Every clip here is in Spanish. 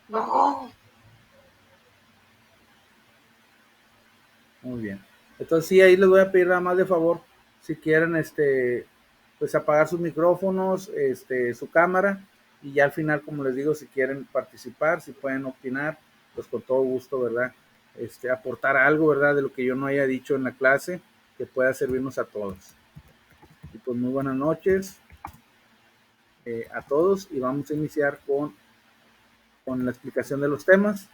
No. Muy bien. Entonces sí, ahí les voy a pedir nada más de favor, si quieren, pues apagar sus micrófonos, su cámara, y ya al final, como les digo, si quieren participar, si pueden opinar, pues con todo gusto, ¿verdad? Aportar algo, ¿verdad? De lo que yo no haya dicho en la clase, que pueda servirnos a todos. Y pues muy buenas noches a todos, y vamos a iniciar con la explicación de los temas.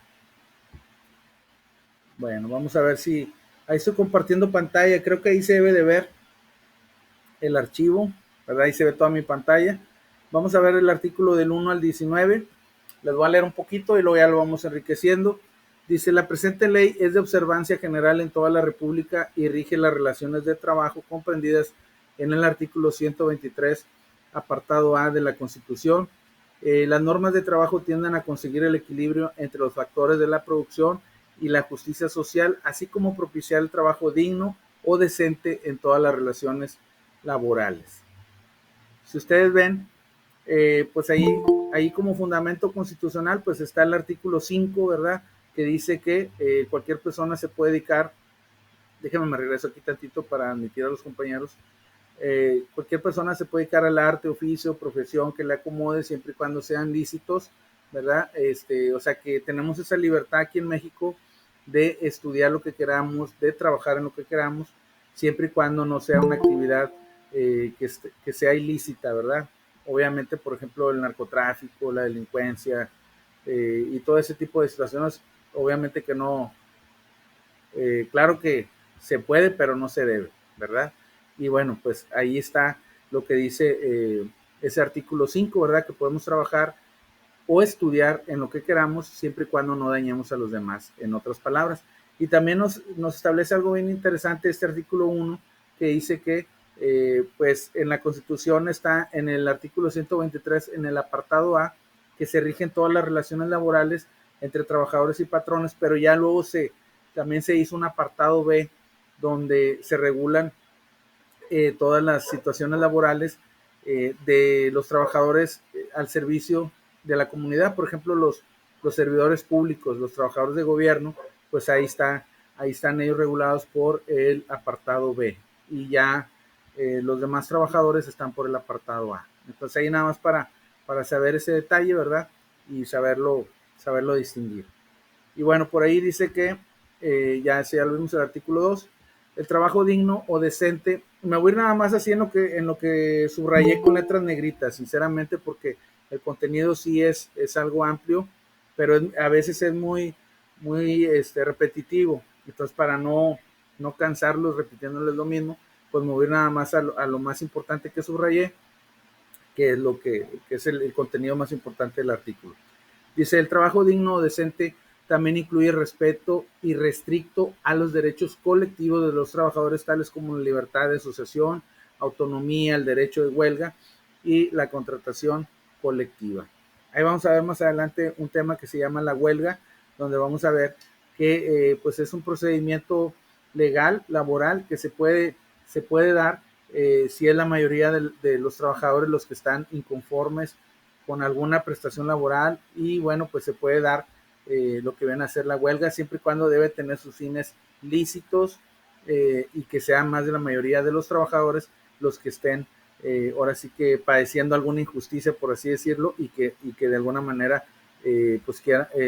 Bueno, vamos a ver si ahí estoy compartiendo pantalla, creo que ahí se debe de ver el archivo, ¿verdad? Ahí se ve toda mi pantalla. Vamos a ver el artículo del 1 al 19. Les voy a leer un poquito y luego ya lo vamos enriqueciendo. Dice, la presente ley es de observancia general en toda la República y rige las relaciones de trabajo comprendidas en el artículo 123, apartado A de la Constitución. Las normas de trabajo tienden a conseguir el equilibrio entre los factores de la producción y la justicia social, así como propiciar el trabajo digno o decente en todas las relaciones laborales. Si ustedes ven, pues ahí como fundamento constitucional, pues está el artículo 5, ¿verdad? Que dice que cualquier persona se puede dedicar, déjenme me regreso aquí tantito para admitir a los compañeros, cualquier persona se puede dedicar al arte, oficio, profesión que le acomode siempre y cuando sean lícitos, ¿verdad? O sea que tenemos esa libertad aquí en México de estudiar lo que queramos, de trabajar en lo que queramos, siempre y cuando no sea una actividad que sea ilícita, ¿verdad? Obviamente, por ejemplo, el narcotráfico, la delincuencia y todo ese tipo de situaciones, obviamente que no, claro que se puede, pero no se debe, ¿verdad? Y bueno, pues ahí está lo que dice ese artículo 5, ¿verdad? Que podemos trabajar o estudiar en lo que queramos siempre y cuando no dañemos a los demás, en otras palabras. Y también nos establece algo bien interesante este artículo 1, que dice que pues en la Constitución está en el artículo 123, en el apartado A, que se rigen todas las relaciones laborales entre trabajadores y patrones, pero ya luego también se hizo un apartado B donde se regulan todas las situaciones laborales de los trabajadores al servicio de la comunidad, por ejemplo, los servidores públicos, los trabajadores de gobierno, pues ahí están ellos regulados por el apartado B y ya los demás trabajadores están por el apartado A. Entonces ahí nada más para saber ese detalle, ¿verdad? Y saberlo distinguir. Y bueno, por ahí dice que, ya lo vimos el artículo 2, el trabajo digno o decente. Me voy a ir nada más así en lo que subrayé con letras negritas, sinceramente, porque el contenido sí es algo amplio, pero a veces es muy repetitivo. Entonces, para no cansarlos repitiéndoles lo mismo, pues me voy a ir nada más a lo más importante que subrayé, que es que es el contenido más importante del artículo. Dice, el trabajo digno o decente también incluye respeto irrestricto a los derechos colectivos de los trabajadores, tales como la libertad de asociación, autonomía, el derecho de huelga y la contratación colectiva. Ahí vamos a ver más adelante un tema que se llama la huelga, donde vamos a ver que pues es un procedimiento legal, laboral, que se puede dar si es la mayoría de los trabajadores los que están inconformes con alguna prestación laboral y bueno, pues se puede dar lo que viene a ser la huelga siempre y cuando debe tener sus fines lícitos y que sean más de la mayoría de los trabajadores los que estén ahora sí que padeciendo alguna injusticia, por así decirlo, y que de alguna manera pues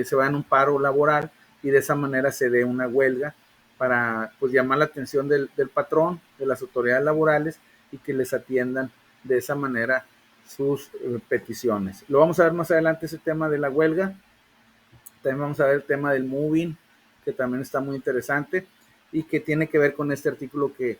se va en un paro laboral y de esa manera se dé una huelga para pues llamar la atención del patrón, de las autoridades laborales y que les atiendan de esa manera sus peticiones. Lo vamos a ver más adelante ese tema de la huelga. También vamos a ver el tema del moving, que también está muy interesante y que tiene que ver con este artículo que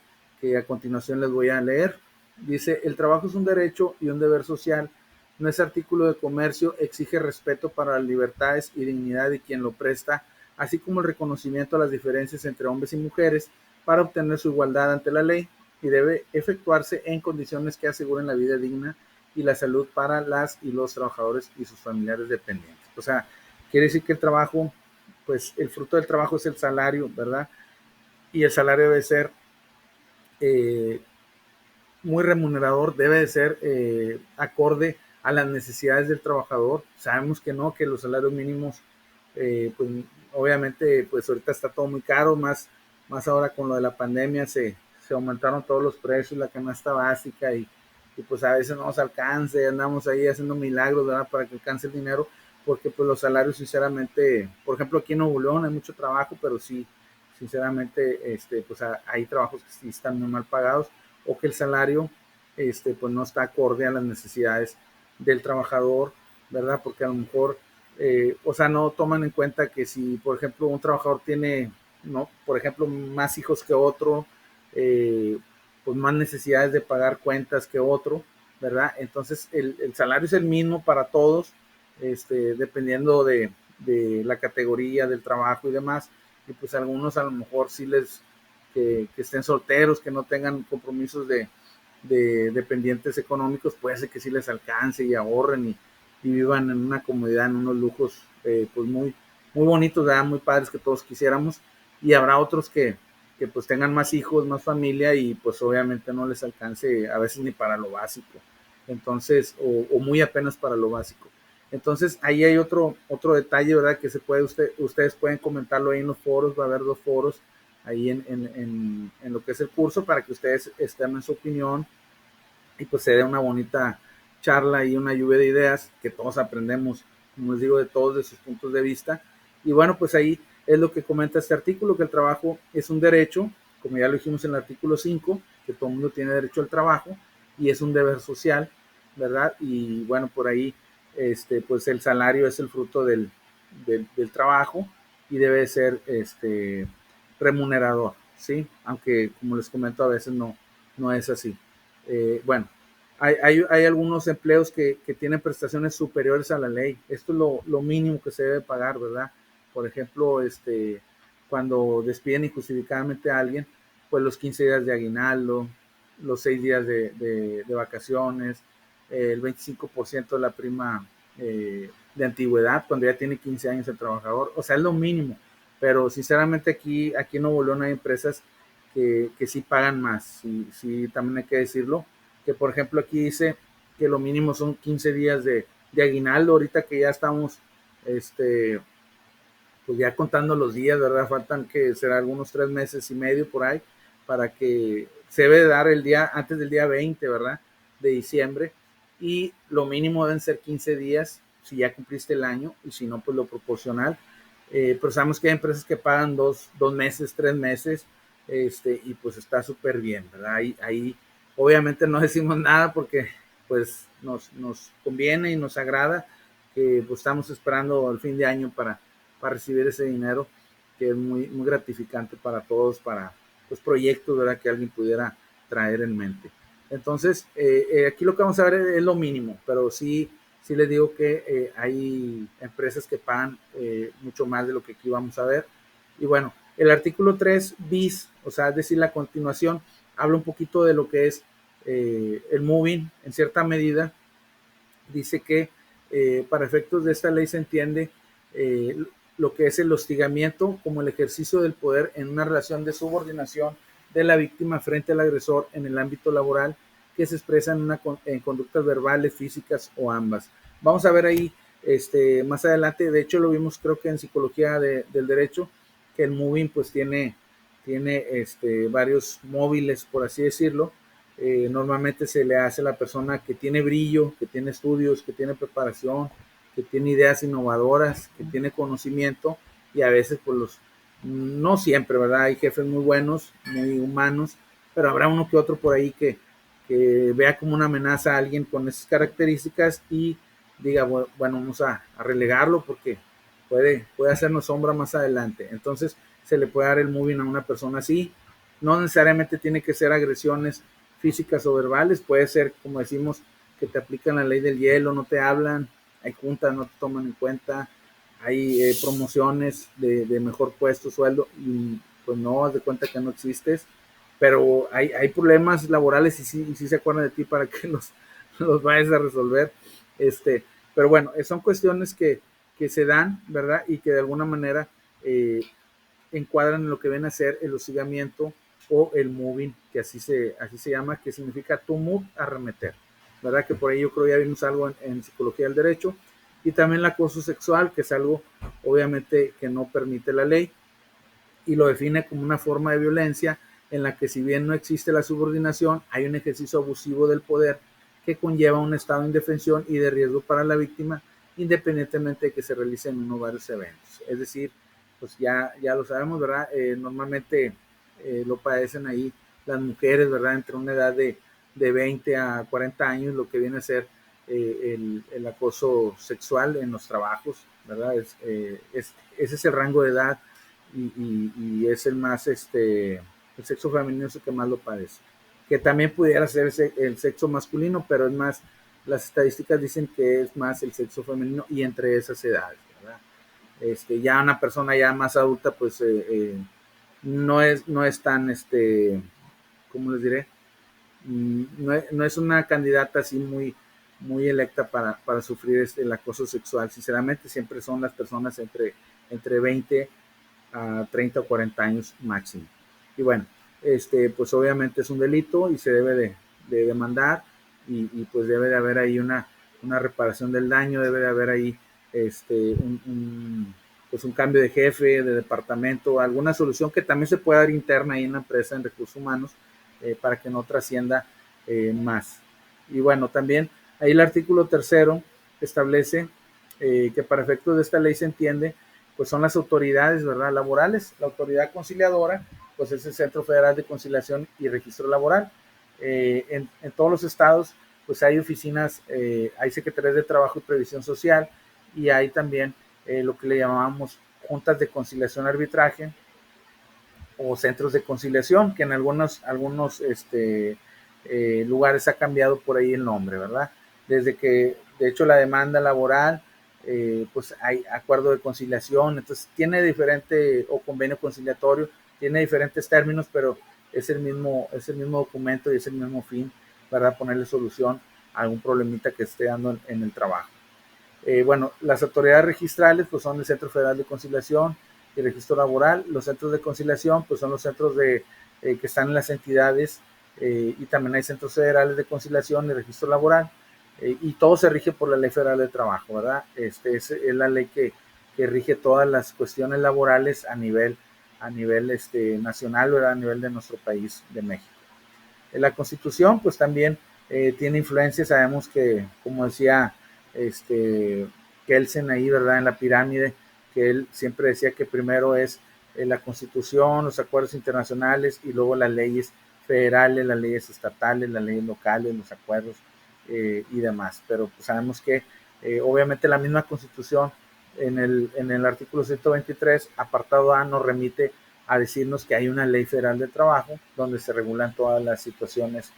a continuación les voy a leer. Dice, el trabajo es un derecho y un deber social. No es artículo de comercio, exige respeto para las libertades y dignidad de quien lo presta, así como el reconocimiento a las diferencias entre hombres y mujeres para obtener su igualdad ante la ley y debe efectuarse en condiciones que aseguren la vida digna y la salud para las y los trabajadores y sus familiares dependientes. O sea, quiere decir que el trabajo, pues el fruto del trabajo es el salario, ¿verdad? Y el salario debe ser muy remunerador, debe de ser acorde a las necesidades del trabajador. Sabemos que no, que los salarios mínimos, pues obviamente, pues ahorita está todo muy caro, más ahora con lo de la pandemia se aumentaron todos los precios, la canasta básica y pues a veces no nos alcance, andamos ahí haciendo milagros, ¿verdad? Para que alcance el dinero, porque pues los salarios sinceramente, por ejemplo aquí en Nuevo León hay mucho trabajo, pero sí, sinceramente, pues hay trabajos que sí están muy mal pagados o que el salario, pues no está acorde a las necesidades del trabajador, ¿verdad? Porque a lo mejor, o sea, no toman en cuenta que si, por ejemplo, un trabajador tiene, no, por ejemplo, más hijos que otro, eh, pues más necesidades de pagar cuentas que otro, ¿verdad? Entonces el salario es el mismo para todos, dependiendo de la categoría del trabajo y demás, y pues algunos a lo mejor sí que estén solteros, que no tengan compromisos de dependientes económicos, puede ser que sí les alcance y ahorren y vivan en una comodidad, en unos lujos pues muy bonitos, ¿verdad? Muy padres que todos quisiéramos, y habrá otros que pues tengan más hijos, más familia y pues obviamente no les alcance a veces ni para lo básico, entonces, o muy apenas para lo básico. Entonces ahí hay otro detalle, ¿verdad? Que ustedes pueden comentarlo ahí en los foros, va a haber 2 foros ahí en lo que es el curso para que ustedes estén en su opinión y pues se dé una bonita charla y una lluvia de ideas que todos aprendemos, como les digo, de todos de sus puntos de vista. Y bueno, pues ahí es lo que comenta este artículo, que el trabajo es un derecho, como ya lo dijimos en el artículo 5, que todo el mundo tiene derecho al trabajo y es un deber social, ¿verdad? Y bueno, por ahí, pues el salario es el fruto del trabajo y debe ser remunerador, ¿sí? Aunque, como les comento, a veces no es así. Bueno, hay algunos empleos que tienen prestaciones superiores a la ley. Esto es lo mínimo que se debe pagar, ¿verdad? Por ejemplo, cuando despiden injustificadamente a alguien, pues los 15 días de aguinaldo, los 6 días de vacaciones, el 25% de la prima de antigüedad cuando ya tiene 15 años el trabajador. O sea, es lo mínimo. Pero sinceramente aquí en Nuevo León hay empresas que sí pagan más, sí, también hay que decirlo, que por ejemplo aquí dice que lo mínimo son 15 días de aguinaldo, ahorita que ya estamos, pues ya contando los días, ¿verdad? Faltan que será algunos 3 meses y medio por ahí, para que se debe dar el día, antes del día 20, ¿verdad? De diciembre, y lo mínimo deben ser 15 días si ya cumpliste el año, y si no, pues lo proporcional. Pero sabemos que hay empresas que pagan 2 meses, 3 meses, y pues está súper bien, ¿verdad? Ahí obviamente no decimos nada porque pues nos conviene y nos agrada, que pues estamos esperando el fin de año para recibir ese dinero, que es muy gratificante para todos, para los proyectos, ¿verdad? Que alguien pudiera traer en mente. Entonces, aquí lo que vamos a ver es lo mínimo, pero sí les digo que hay empresas que pagan mucho más de lo que aquí vamos a ver. Y bueno, el artículo 3 bis, o sea, es decir, la continuación, habla un poquito de lo que es el moving, en cierta medida. Dice que para efectos de esta ley se entiende eh, lo que es el hostigamiento como el ejercicio del poder en una relación de subordinación de la víctima frente al agresor en el ámbito laboral, que se expresa en conductas verbales, físicas o ambas. Vamos a ver ahí más adelante, de hecho lo vimos creo que en psicología del derecho, que el moving pues tiene varios móviles, por así decirlo. Normalmente se le hace a la persona que tiene brillo, que tiene estudios, que tiene preparación, que tiene ideas innovadoras, que tiene conocimiento, y a veces pues no siempre, ¿verdad? Hay jefes muy buenos, muy humanos, pero habrá uno que otro por ahí que vea como una amenaza a alguien con esas características y diga, bueno, vamos a relegarlo porque puede hacernos sombra más adelante. Entonces se le puede dar el moving a una persona así. No necesariamente tiene que ser agresiones físicas o verbales, puede ser, como decimos, que te aplican la ley del hielo, no te hablan, hay juntas, no te toman en cuenta, hay promociones de mejor puesto, sueldo, y pues no, haz de cuenta que no existes, pero hay problemas laborales y sí se acuerdan de ti para que los vayas a resolver. Pero bueno, son cuestiones que se dan, ¿verdad? Y que de alguna manera encuadran en lo que viene a ser el hostigamiento o el moving, que así se llama, que significa to move, arremeter, ¿verdad? Que por ahí yo creo ya vimos algo en psicología del derecho, y también el acoso sexual, que es algo obviamente que no permite la ley, y lo define como una forma de violencia en la que si bien no existe la subordinación, hay un ejercicio abusivo del poder que conlleva un estado de indefensión y de riesgo para la víctima, independientemente de que se realicen uno o varios eventos. Es decir, pues ya lo sabemos, ¿verdad? Normalmente lo padecen ahí las mujeres, ¿verdad? Entre una edad de 20 a 40 años, lo que viene a ser el acoso sexual en los trabajos, ¿verdad? Ese es el rango de edad y es el más, el sexo femenino es el que más lo padece. Que también pudiera ser el sexo masculino, pero es más, las estadísticas dicen que es más el sexo femenino y entre esas edades, ¿verdad? Ya una persona ya más adulta, pues no es tan, ¿cómo les diré? No es una candidata así muy electa para sufrir el acoso sexual. Sinceramente, siempre son las personas entre 20 a 30 o 40 años máximo. Y bueno, pues obviamente es un delito y se debe de demandar y pues debe de haber ahí una reparación del daño, debe de haber ahí pues un cambio de jefe, de departamento, alguna solución que también se pueda dar interna ahí en la empresa en recursos humanos para que no trascienda más. Y bueno, también ahí el artículo tercero establece que para efectos de esta ley se entiende pues son las autoridades, ¿verdad? Laborales. La autoridad conciliadora, pues es el Centro Federal de Conciliación y Registro Laboral. En todos los estados, pues hay oficinas, hay secretarías de Trabajo y Previsión Social y hay también lo que le llamamos juntas de conciliación y arbitraje o centros de conciliación, que en algunos lugares ha cambiado por ahí el nombre, ¿verdad? Desde que, de hecho, la demanda laboral, pues hay acuerdo de conciliación, entonces tiene diferente, o convenio conciliatorio, tiene diferentes términos, pero es el mismo documento y es el mismo fin, ¿verdad? Ponerle solución a algún problemita que esté dando en el trabajo. Bueno, las autoridades registrales pues son el Centro Federal de Conciliación y Registro Laboral. Los centros de conciliación pues son los centros que están en las entidades y también hay centros federales de conciliación y registro laboral y todo se rige por la Ley Federal de Trabajo, ¿verdad? Es la ley que rige todas las cuestiones laborales a nivel nacional, ¿verdad? A nivel de nuestro país, de México. La Constitución pues también tiene influencia, sabemos que, como decía Kelsen ahí, ¿verdad? En la pirámide, que él siempre decía que primero es la Constitución, los acuerdos internacionales y luego las leyes federales, las leyes estatales, las leyes locales, los acuerdos y demás. Pero pues, sabemos que obviamente la misma Constitución en el artículo 123, apartado A, nos remite a decirnos que hay una ley federal de trabajo donde se regulan todas las situaciones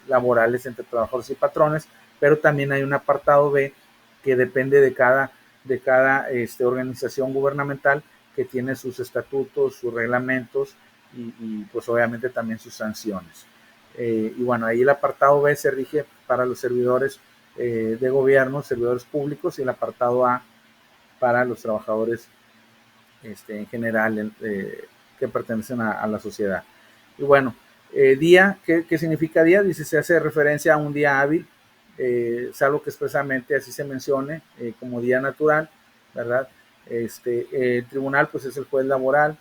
laborales entre trabajadores y patrones, pero también hay un apartado B que depende de cada organización gubernamental que tiene sus estatutos, sus reglamentos y pues obviamente también sus sanciones. Y bueno, ahí el apartado B se rige para los servidores de gobierno, servidores públicos, y el apartado A para los trabajadores en general que pertenecen a la sociedad. Y bueno, día, ¿qué significa día? Dice, se hace referencia a un día hábil, salvo que expresamente así se mencione como día natural, ¿verdad? El tribunal pues es el juez laboral,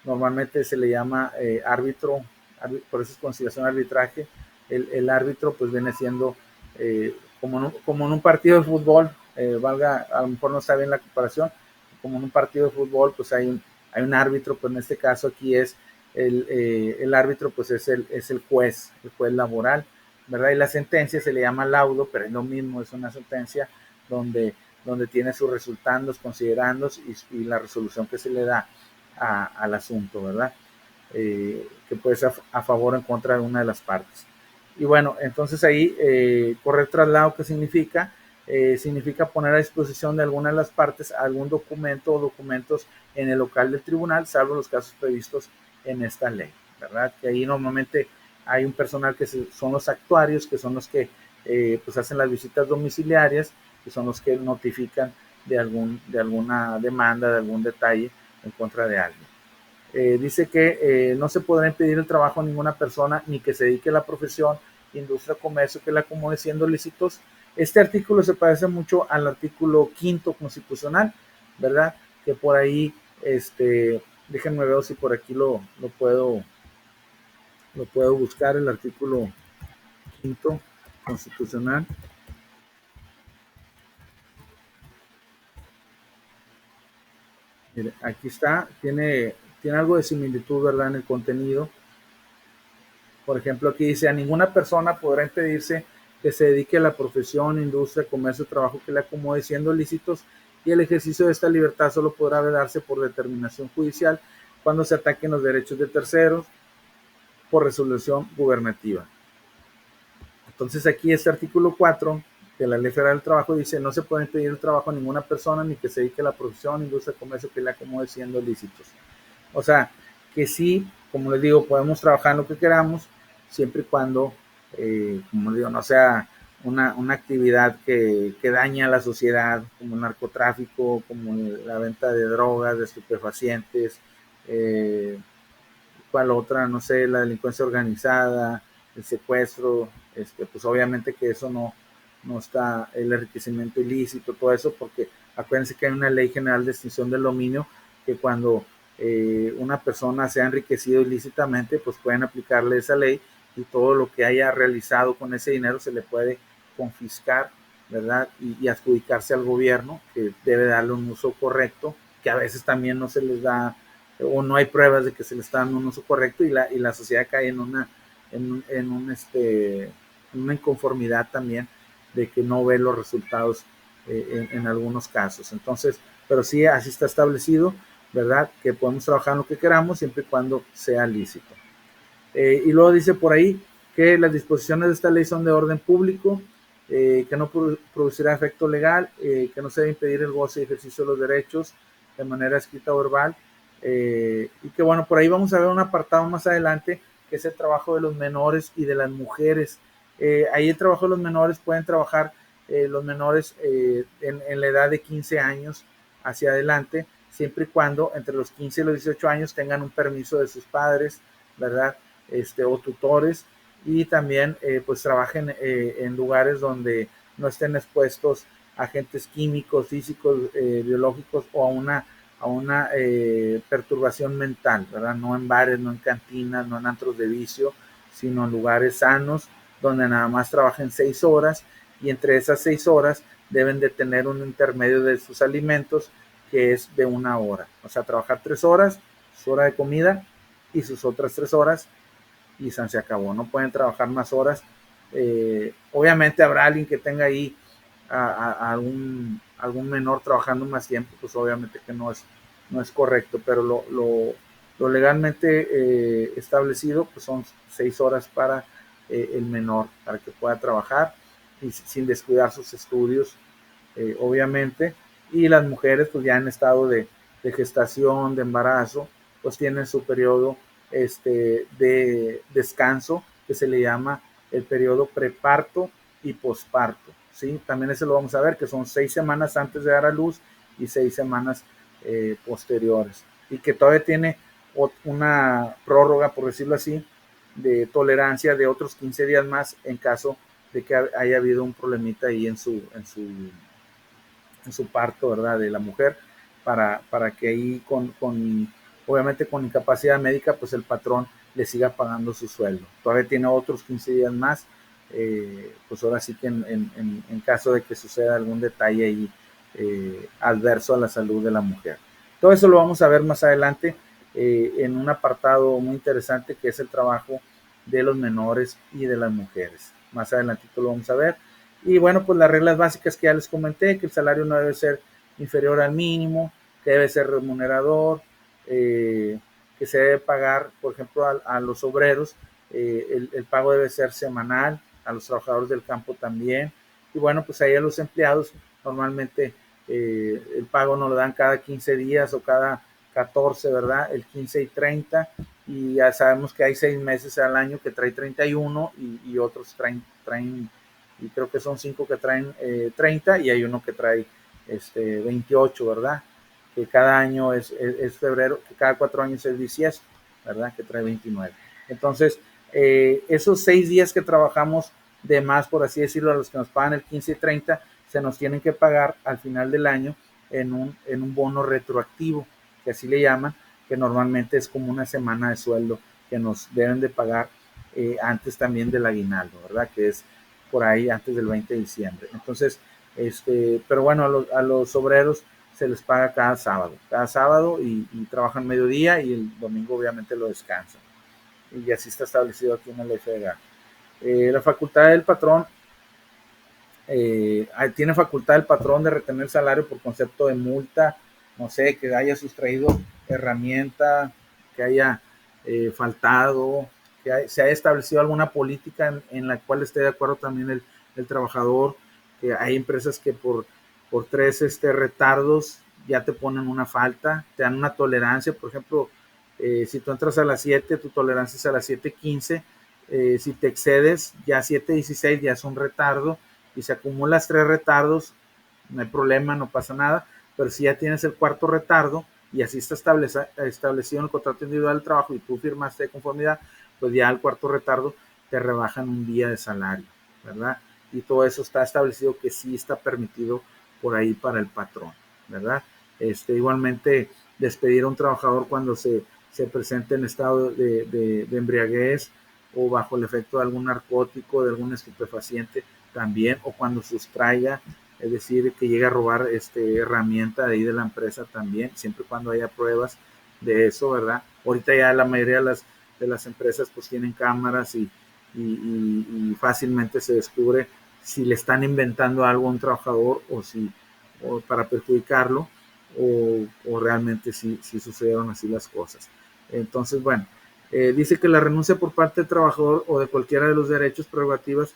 normalmente se le llama árbitro, por eso es conciliación arbitraje. El árbitro pues viene siendo como en un partido de fútbol, valga, a lo mejor no está bien la comparación, como en un partido de fútbol pues hay un árbitro, pues en este caso aquí es el árbitro pues es el juez laboral, ¿verdad? Y la sentencia se le llama laudo, pero es lo mismo, es una sentencia donde tiene sus resultandos, considerandos y la resolución que se le da al asunto, ¿verdad? Que puede ser a favor o en contra de una de las partes. Y bueno, entonces ahí correr traslado, ¿qué significa? Significa poner a disposición de alguna de las partes algún documento o documentos en el local del tribunal, salvo los casos previstos en esta ley, ¿verdad? Que ahí normalmente hay un personal que son los actuarios, que son los que pues hacen las visitas domiciliarias, que son los que notifican de alguna demanda, de algún detalle en contra de alguien. Dice que no se podrá impedir el trabajo a ninguna persona ni que se dedique a la profesión industria, comercio, que la acomode siendo lícitos. Este artículo se parece mucho al artículo 5º constitucional, ¿verdad? Que por ahí, déjenme ver si por aquí lo puedo buscar, el artículo 5º constitucional. Mire, aquí está, tiene algo de similitud, ¿verdad? En el contenido. Por ejemplo, aquí dice: a ninguna persona podrá impedirse que se dedique a la profesión, industria, comercio, trabajo que le acomode siendo lícitos, y el ejercicio de esta libertad solo podrá darse por determinación judicial cuando se ataquen los derechos de terceros por resolución gubernativa. Entonces aquí este artículo 4 de la Ley Federal del Trabajo dice: no se puede impedir el trabajo a ninguna persona ni que se dedique a la profesión, industria, comercio que le acomode siendo lícitos. O sea, que sí, como les digo, podemos trabajar en lo que queramos, siempre y cuando, como les digo, no sea una actividad que daña a la sociedad, como el narcotráfico, como la venta de drogas, de estupefacientes, cuál otra, no sé, la delincuencia organizada, el secuestro, pues obviamente que eso no está, el enriquecimiento ilícito, todo eso, porque acuérdense que hay una ley general de extinción del dominio, que cuando una persona se ha enriquecido ilícitamente, pues pueden aplicarle esa ley, y todo lo que haya realizado con ese dinero se le puede confiscar, ¿verdad? Y adjudicarse al gobierno, que debe darle un uso correcto, que a veces también no se les da, o no hay pruebas de que se le está dando un uso correcto, y la sociedad cae en una inconformidad también, de que no ve los resultados en algunos casos. Entonces, pero sí, así está establecido, ¿verdad? Que podemos trabajar en lo que queramos siempre y cuando sea lícito. Y luego dice por ahí que las disposiciones de esta ley son de orden público, que no producirá efecto legal, que no se debe impedir el goce y ejercicio de los derechos de manera escrita o verbal, y que bueno, por ahí vamos a ver un apartado más adelante, que es el trabajo de los menores y de las mujeres. Ahí el trabajo de los menores, pueden trabajar los menores en la edad de 15 años hacia adelante, siempre y cuando entre los 15 y los 18 años tengan un permiso de sus padres, ¿verdad? O tutores, y también pues trabajen en lugares donde no estén expuestos a agentes químicos, físicos, biológicos, o a una perturbación mental, ¿verdad? No en bares, no en cantinas, no en antros de vicio, sino en lugares sanos, donde nada más trabajen 6 horas, y entre esas 6 horas deben de tener un intermedio de sus alimentos, que es de 1 hora. O sea, trabajar 3 horas, su hora de comida, y sus otras 3 horas, y se acabó. No pueden trabajar más horas. Obviamente habrá alguien que tenga ahí a algún menor trabajando más tiempo, pues obviamente que no es correcto, pero lo legalmente establecido, pues son 6 horas para el menor, para que pueda trabajar y sin descuidar sus estudios, obviamente. Y las mujeres, pues ya en estado de gestación, de embarazo, pues tienen su periodo de descanso, que se le llama el periodo preparto y posparto, ¿sí? También ese lo vamos a ver, que son 6 semanas antes de dar a luz y 6 semanas posteriores, y que todavía tiene una prórroga, por decirlo así, de tolerancia de otros 15 días más, en caso de que haya habido un problemita ahí en su parto, ¿verdad? De la mujer, para que ahí obviamente con incapacidad médica, pues el patrón le siga pagando su sueldo. Todavía tiene otros 15 días más, pues ahora sí que en caso de que suceda algún detalle ahí adverso a la salud de la mujer. Todo eso lo vamos a ver más adelante en un apartado muy interesante, que es el trabajo de los menores y de las mujeres. Más adelantito lo vamos a ver. Y bueno, pues las reglas básicas que ya les comenté: que el salario no debe ser inferior al mínimo, que debe ser remunerador, que se debe pagar, por ejemplo, a los obreros, el pago debe ser semanal, a los trabajadores del campo también. Y bueno, pues ahí a los empleados normalmente el pago nos lo dan cada 15 días o cada 14, ¿verdad? El 15 y 30, y ya sabemos que hay 6 meses al año que trae 31, y otros traen, y creo que son 5 que traen 30, y hay uno que trae 28, ¿verdad? Que cada año es febrero, que cada 4 años es bisiesto, ¿verdad? Que trae 29. Entonces, esos 6 días que trabajamos de más, por así decirlo, a los que nos pagan el 15 y 30, se nos tienen que pagar al final del año en un bono retroactivo, que así le llaman, que normalmente es como una semana de sueldo que nos deben de pagar antes también del aguinaldo, ¿verdad? Que es por ahí antes del 20 de diciembre. Entonces, pero bueno, a los obreros se les paga cada sábado y trabajan mediodía y el domingo obviamente lo descansan. Y así está establecido aquí en la ley federal. La facultad del patrón, tiene facultad el patrón de retener salario por concepto de multa, no sé, que haya sustraído herramienta, que haya faltado, se haya establecido alguna política en la cual esté de acuerdo también el trabajador, que hay empresas que por 3 retardos ya te ponen una falta, te dan una tolerancia, por ejemplo, si tú entras a las 7, tu tolerancia es a las 7:15, si te excedes, ya 7:16 ya es un retardo, y si acumulas 3 retardos, no hay problema, no pasa nada, pero si ya tienes el cuarto retardo, y así está establecido en el contrato individual de trabajo y tú firmaste de conformidad, pues ya al cuarto retardo te rebajan un día de salario, ¿verdad? Y todo eso está establecido que sí está permitido por ahí para el patrón, ¿verdad? Igualmente, despedir a un trabajador cuando se presente en estado de embriaguez o bajo el efecto de algún narcótico, de algún estupefaciente también, o cuando sustraiga, es decir, que llegue a robar herramienta de ahí de la empresa también, siempre y cuando haya pruebas de eso, ¿verdad? Ahorita ya la mayoría de las empresas pues tienen cámaras y fácilmente se descubre si le están inventando algo a un trabajador o para perjudicarlo o realmente si sucedieron así las cosas. Entonces, bueno, dice que la renuncia por parte del trabajador o de cualquiera de los derechos prerrogativas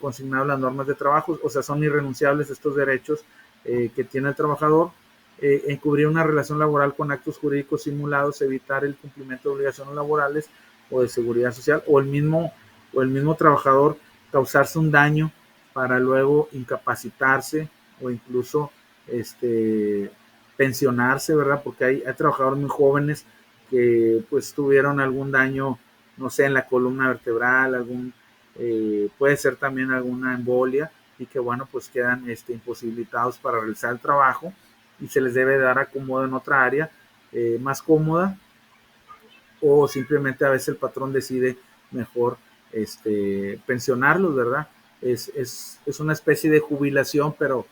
consignados en las normas de trabajo, o sea, son irrenunciables estos derechos que tiene el trabajador, encubrir una relación laboral con actos jurídicos simulados, evitar el cumplimiento de obligaciones laborales o de seguridad social, o el mismo trabajador causarse un daño para luego incapacitarse o incluso pensionarse, ¿verdad? Porque hay trabajadores muy jóvenes que pues tuvieron algún daño, no sé, en la columna vertebral, puede ser también alguna embolia y que bueno, pues quedan imposibilitados para realizar el trabajo y se les debe dar acomodo en otra área más cómoda, o simplemente a veces el patrón decide mejor pensionarlos, ¿verdad? Es una especie de jubilación, pero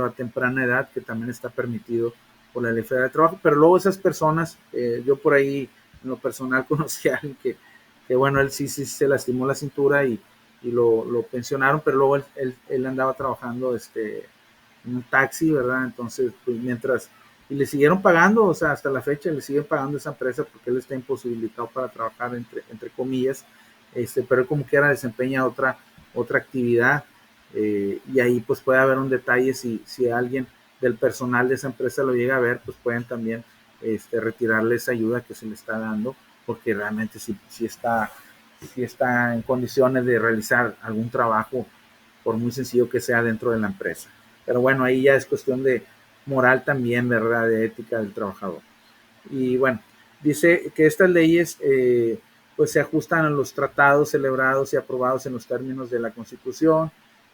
a temprana edad, que también está permitido por la Ley Federal de Trabajo. Pero luego esas personas, yo por ahí en lo personal conocí a alguien que bueno, él sí se lastimó la cintura y lo pensionaron, pero luego él andaba trabajando en un taxi, ¿verdad? Entonces, pues mientras y le siguieron pagando, o sea, hasta la fecha le siguen pagando a esa empresa porque él está imposibilitado para trabajar, entre comillas, pero como quiera desempeña otra actividad, y ahí pues puede haber un detalle si alguien del personal de esa empresa lo llega a ver, pues pueden también retirarle esa ayuda que se le está dando, porque realmente sí está en condiciones de realizar algún trabajo, por muy sencillo que sea dentro de la empresa. Pero bueno, ahí ya es cuestión de moral también, ¿verdad? De ética del trabajador. Y bueno, dice que estas leyes pues se ajustan a los tratados celebrados y aprobados en los términos de la Constitución.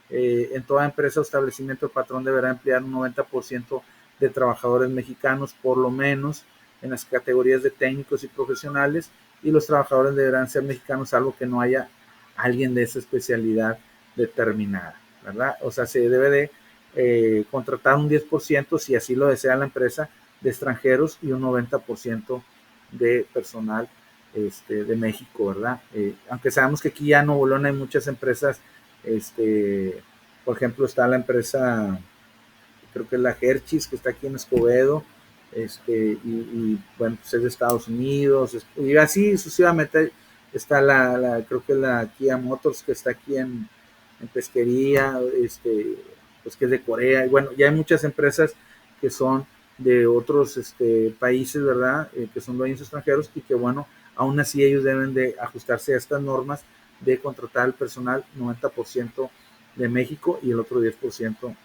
En toda empresa o establecimiento el patrón deberá emplear un 90% de trabajadores mexicanos por lo menos en las categorías de técnicos y profesionales, y los trabajadores deberán ser mexicanos salvo que no haya alguien de esa especialidad determinada, ¿verdad? O sea, se debe de contratar un 10%, si así lo desea la empresa, de extranjeros y un 90% de personal de México, ¿verdad? Aunque sabemos que aquí ya en Nuevo León hay muchas empresas, por ejemplo, está la empresa, creo que es la Hershey's, que está aquí en Escobedo, bueno, pues es de Estados Unidos, y así sucesivamente está creo que la Kia Motors, que está aquí en Pesquería, pues que es de Corea, y bueno, ya hay muchas empresas que son de otros países, ¿verdad? Que son dueños extranjeros y que bueno, aún así ellos deben de ajustarse a estas normas de contratar al personal 90% de México y el otro 10%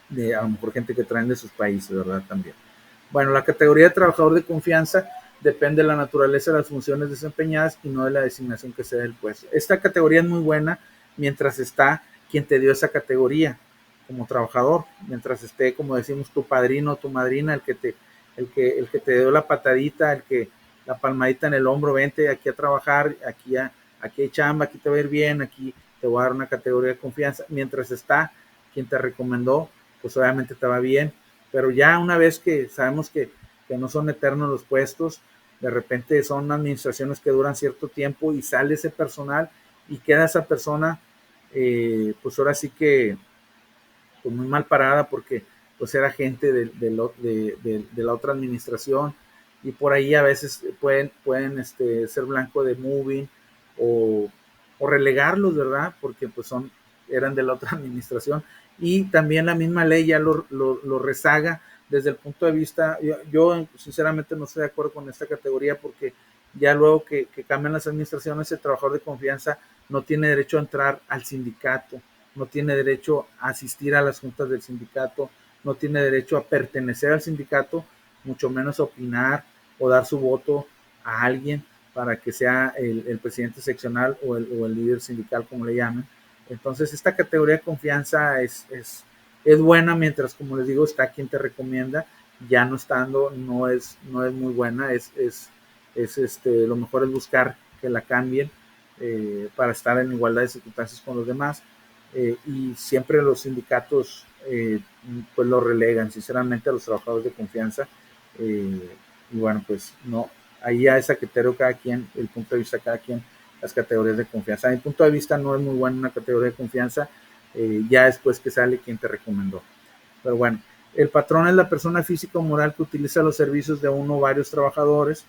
de a lo mejor gente que traen de sus países, ¿verdad? También. Bueno, la categoría de trabajador de confianza depende de la naturaleza de las funciones desempeñadas y no de la designación que se dé del puesto. Esta categoría es muy buena mientras está quien te dio esa categoría como trabajador, mientras esté, como decimos, tu padrino o tu madrina, el que te dio la patadita, la palmadita en el hombro, vente aquí a trabajar, aquí hay chamba, aquí te va a ir bien, aquí te voy a dar una categoría de confianza. Mientras está quien te recomendó, pues obviamente te va bien, pero ya una vez que sabemos que no son eternos los puestos, de repente son administraciones que duran cierto tiempo y sale ese personal y queda esa persona, pues ahora sí que pues muy mal parada porque pues era gente de la otra administración y por ahí a veces pueden ser blanco de moving o, o relegarlos, ¿verdad? Porque pues eran de la otra administración y también la misma ley ya lo rezaga desde el punto de vista, yo sinceramente no estoy de acuerdo con esta categoría porque ya luego que cambian las administraciones, el trabajador de confianza no tiene derecho a entrar al sindicato, no tiene derecho a asistir a las juntas del sindicato, no tiene derecho a pertenecer al sindicato, mucho menos a opinar o dar su voto a alguien para que sea el presidente seccional o el líder sindical, como le llaman. Entonces, esta categoría de confianza es buena mientras, como les digo, está quien te recomienda, ya no estando, no es muy buena, lo mejor es buscar que la cambien para estar en igualdad de circunstancias con los demás. Y siempre los sindicatos pues lo relegan sinceramente a los trabajadores de confianza y bueno pues no, ahí ya es a criterio cada quien, el punto de vista de cada quien, las categorías de confianza. A mi punto de vista no es muy buena una categoría de confianza ya después que sale quien te recomendó, pero bueno, el patrón es la persona física o moral que utiliza los servicios de uno o varios trabajadores.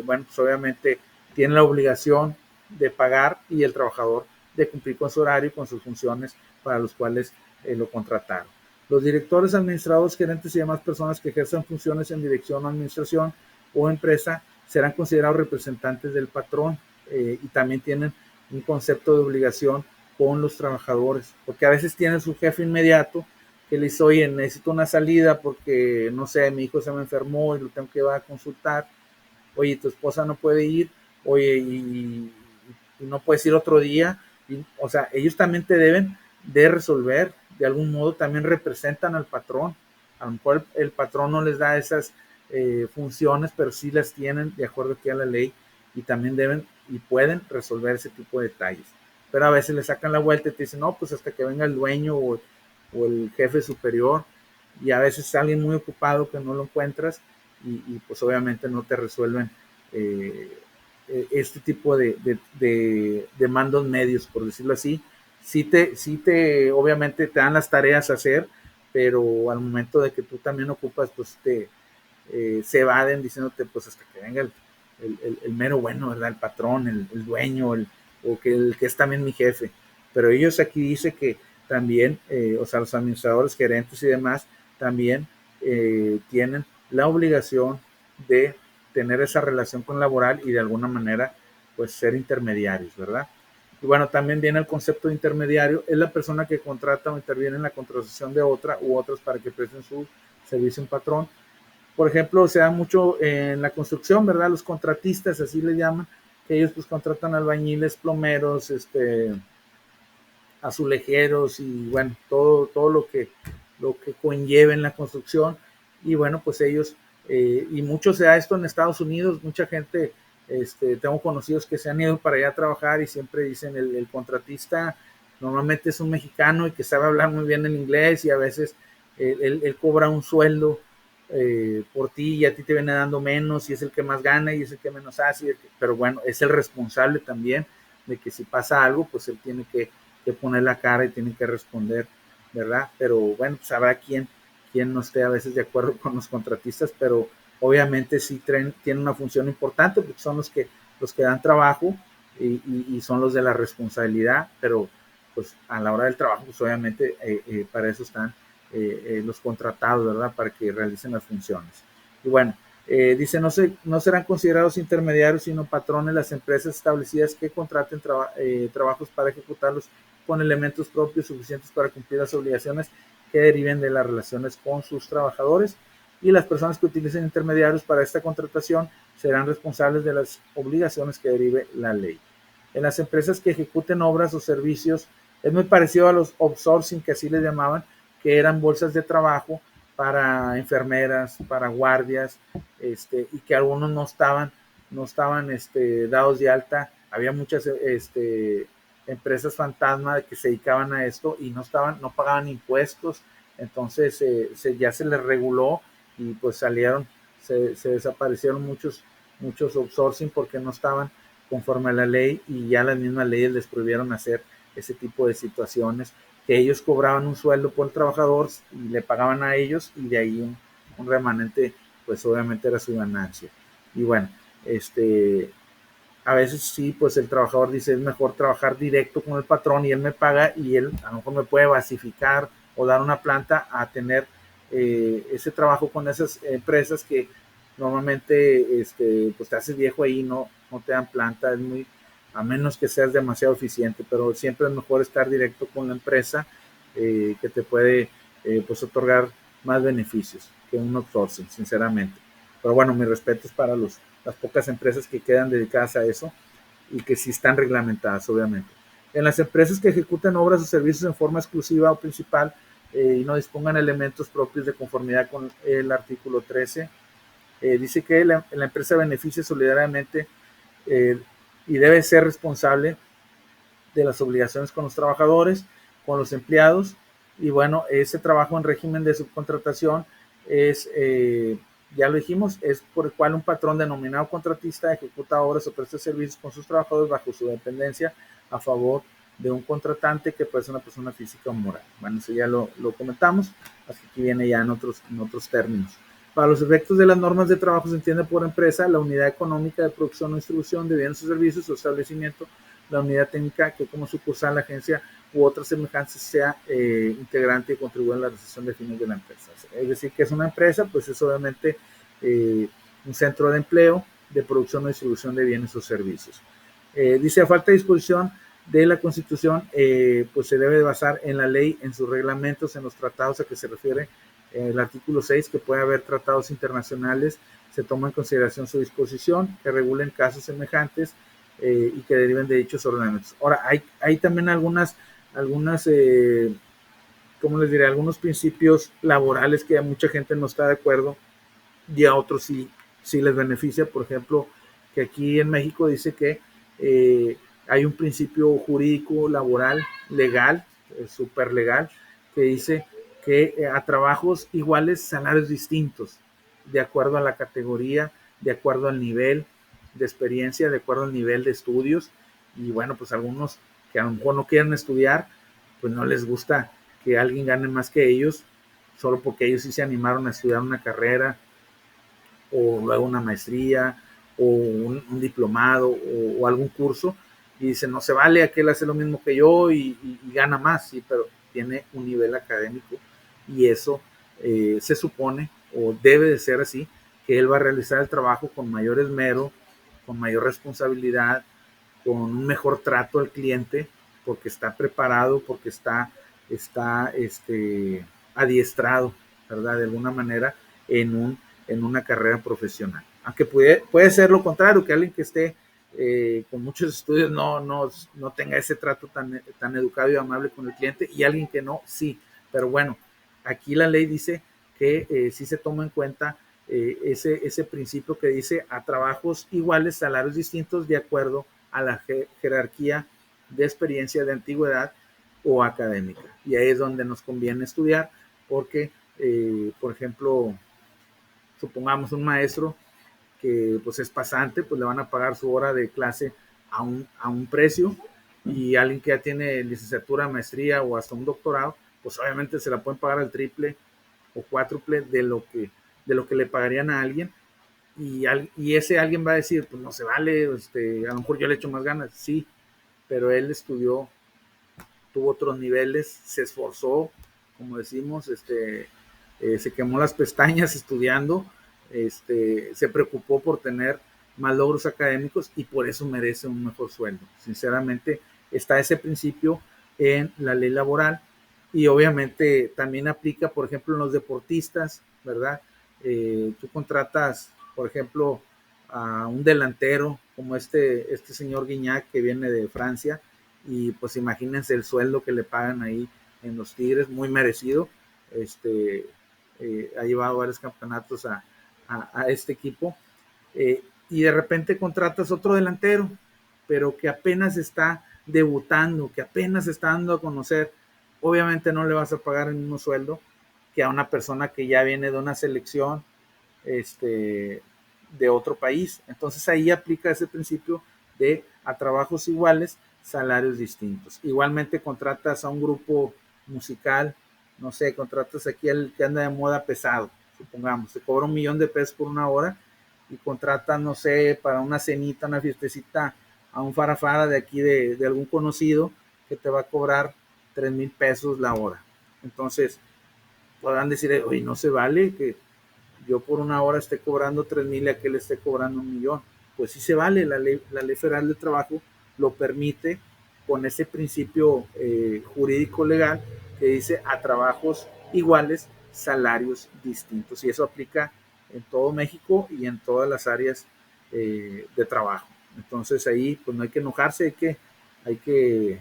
Bueno, pues obviamente tiene la obligación de pagar y el trabajador de cumplir con su horario y con sus funciones para los cuales lo contrataron. Los directores, administradores, gerentes y demás personas que ejerzan funciones en dirección o administración o empresa serán considerados representantes del patrón y también tienen un concepto de obligación con los trabajadores, porque a veces tienen su jefe inmediato que le dice, oye, necesito una salida porque, no sé, mi hijo se me enfermó y lo tengo que ir a consultar, oye, tu esposa no puede ir, oye, y no puedes ir otro día, o sea, ellos también te deben de resolver, de algún modo también representan al patrón, a lo mejor el patrón no les da esas funciones, pero sí las tienen de acuerdo aquí a la ley y también deben y pueden resolver ese tipo de detalles. Pero a veces le sacan la vuelta y te dicen, no, pues hasta que venga el dueño o el jefe superior, y a veces es alguien muy ocupado que no lo encuentras y pues obviamente no te resuelven este tipo de mandos medios, por decirlo así. Obviamente te dan las tareas a hacer, pero al momento de que tú también ocupas, pues se evaden diciéndote, pues hasta que venga el mero bueno, ¿verdad? El patrón, el dueño, o que el que es también mi jefe. Pero ellos aquí dicen que también, o sea, los administradores, gerentes y demás, también tienen la obligación de tener esa relación con laboral y de alguna manera, pues ser intermediarios, ¿verdad? Y bueno, también viene el concepto de intermediario, es la persona que contrata o interviene en la contratación de otra u otros para que presten su servicio a un patrón. Por ejemplo, se da mucho en la construcción, ¿verdad? Los contratistas, así le llaman, que ellos pues contratan albañiles, plomeros, azulejeros y bueno, todo lo que conlleva en la construcción. Y bueno, pues ellos, y mucho se da esto en Estados Unidos, mucha gente, tengo conocidos que se han ido para allá a trabajar y siempre dicen el contratista normalmente es un mexicano y que sabe hablar muy bien el inglés y a veces él cobra un sueldo por ti y a ti te viene dando menos y es el que más gana y es el que menos hace, pero bueno, es el responsable también de que si pasa algo, pues él tiene que poner la cara y tiene que responder, ¿verdad? Pero bueno, pues habrá quien no esté a veces de acuerdo con los contratistas, pero obviamente sí tienen una función importante porque son los que dan trabajo y son los de la responsabilidad, pero pues a la hora del trabajo, pues obviamente para eso están los contratados, ¿verdad? Para que realicen las funciones. Y bueno, dice, no serán considerados intermediarios, sino patrones las empresas establecidas que contraten trabajos para ejecutarlos con elementos propios suficientes para cumplir las obligaciones que deriven de las relaciones con sus trabajadores. y las personas que utilicen intermediarios para esta contratación serán responsables de las obligaciones que derive la ley. En las empresas que ejecuten obras o servicios, es muy parecido a los outsourcing, que así les llamaban, que eran bolsas de trabajo para enfermeras, para guardias, y que algunos no estaban dados de alta. Había muchas empresas fantasma que se dedicaban a esto y no pagaban impuestos. Entonces ya se les reguló y pues se desaparecieron muchos outsourcing porque no estaban conforme a la ley, y ya las mismas leyes les prohibieron hacer ese tipo de situaciones, que ellos cobraban un sueldo por el trabajador y le pagaban a ellos, y de ahí un remanente pues obviamente era su ganancia. Y bueno, a veces sí, pues el trabajador dice es mejor trabajar directo con el patrón y él me paga, y él a lo mejor me puede basificar o dar una planta, a tener ese trabajo con esas empresas que normalmente pues te haces viejo ahí, no te dan planta, a menos que seas demasiado eficiente, pero siempre es mejor estar directo con la empresa, que te puede pues otorgar más beneficios que un outsourcing, sinceramente. Pero bueno, mi respeto es para las pocas empresas que quedan dedicadas a eso y que sí están reglamentadas, obviamente. En las empresas que ejecutan obras o servicios en forma exclusiva o principal, y no dispongan elementos propios de conformidad con el artículo 13, dice que la empresa beneficia solidariamente, eh, y debe ser responsable de las obligaciones con los trabajadores, con los empleados. Y bueno, ese trabajo en régimen de subcontratación es, ya lo dijimos, es por el cual un patrón denominado contratista ejecuta obras o presta servicios con sus trabajadores bajo su dependencia a favor de un contratante que puede ser una persona física o moral. Bueno, eso ya lo comentamos, así que viene ya en otros términos. Para los efectos de las normas de trabajo se entiende por empresa la unidad económica de producción o distribución de bienes o servicios o establecimiento, la unidad técnica que como sucursal, la agencia u otras semejanzas sea integrante y contribuya a la realización de fines de la empresa. Es decir, que es una empresa, pues es obviamente un centro de empleo, de producción o distribución de bienes o servicios. Dice, a falta de disposición de la Constitución, pues se debe basar en la ley, en sus reglamentos, en los tratados a que se refiere el artículo 6, que puede haber tratados internacionales, se toma en consideración su disposición, que regulen casos semejantes, y que deriven de dichos ordenamientos. Ahora, hay también algunas ¿cómo les diré? Algunos principios laborales que a mucha gente no está de acuerdo y a otros sí les beneficia. Por ejemplo, que aquí en México dice que hay un principio jurídico, laboral, legal, súper legal, que dice que a trabajos iguales, salarios distintos, de acuerdo a la categoría, de acuerdo al nivel de experiencia, de acuerdo al nivel de estudios. Y bueno, pues algunos que a lo mejor no quieren estudiar, pues no les gusta que alguien gane más que ellos, solo porque ellos sí se animaron a estudiar una carrera, o luego una maestría, o un diplomado, o algún curso, y dice, no se vale, aquel hace lo mismo que yo y gana más, sí, pero tiene un nivel académico, y eso se supone, o debe de ser así, que él va a realizar el trabajo con mayor esmero, con mayor responsabilidad, con un mejor trato al cliente, porque está preparado, porque está adiestrado, ¿verdad? De alguna manera en una carrera profesional. Aunque puede ser lo contrario, que alguien que esté con muchos estudios no tenga ese trato tan educado y amable con el cliente, y alguien que no, sí. Pero bueno, aquí la ley dice que sí se toma en cuenta ese principio que dice a trabajos iguales, salarios distintos, de acuerdo a la jerarquía de experiencia, de antigüedad o académica. Y ahí es donde nos conviene estudiar, porque, por ejemplo, supongamos un maestro que pues es pasante, pues le van a pagar su hora de clase a un precio, y alguien que ya tiene licenciatura, maestría o hasta un doctorado, pues obviamente se la pueden pagar al triple o cuádruple de lo que le pagarían a alguien, y ese alguien va a decir, pues no se vale, a lo mejor yo le echo más ganas, sí, pero él estudió, tuvo otros niveles, se esforzó, como decimos, se quemó las pestañas estudiando, se preocupó por tener más logros académicos, y por eso merece un mejor sueldo. Sinceramente, está ese principio en la ley laboral, y obviamente también aplica, por ejemplo, en los deportistas, ¿verdad? tú contratas, por ejemplo, a un delantero como este señor Guiñac que viene de Francia, y pues imagínense el sueldo que le pagan ahí en los Tigres, muy merecido. Ha llevado varios campeonatos a este equipo, y de repente contratas otro delantero, pero que apenas está debutando, que apenas está dando a conocer. Obviamente no le vas a pagar el mismo sueldo que a una persona que ya viene de una selección, de otro país. Entonces ahí aplica ese principio de a trabajos iguales, salarios distintos. Igualmente contratas a un grupo musical, no sé, contratas aquí al que anda de moda pesado, supongamos, te cobra $1,000,000 por una hora, y contratas, no sé, para una cenita, una fiestecita, a un farafara de aquí de algún conocido que te va a cobrar $3,000 la hora. Entonces podrán decir, oye, no se vale que yo por una hora esté cobrando 3,000 y aquel esté cobrando 1,000,000. Pues sí se vale, la ley federal de trabajo lo permite, con ese principio jurídico legal que dice a trabajos iguales, salarios distintos. Y eso aplica en todo México y en todas las áreas de trabajo. Entonces ahí pues no hay que enojarse, hay que,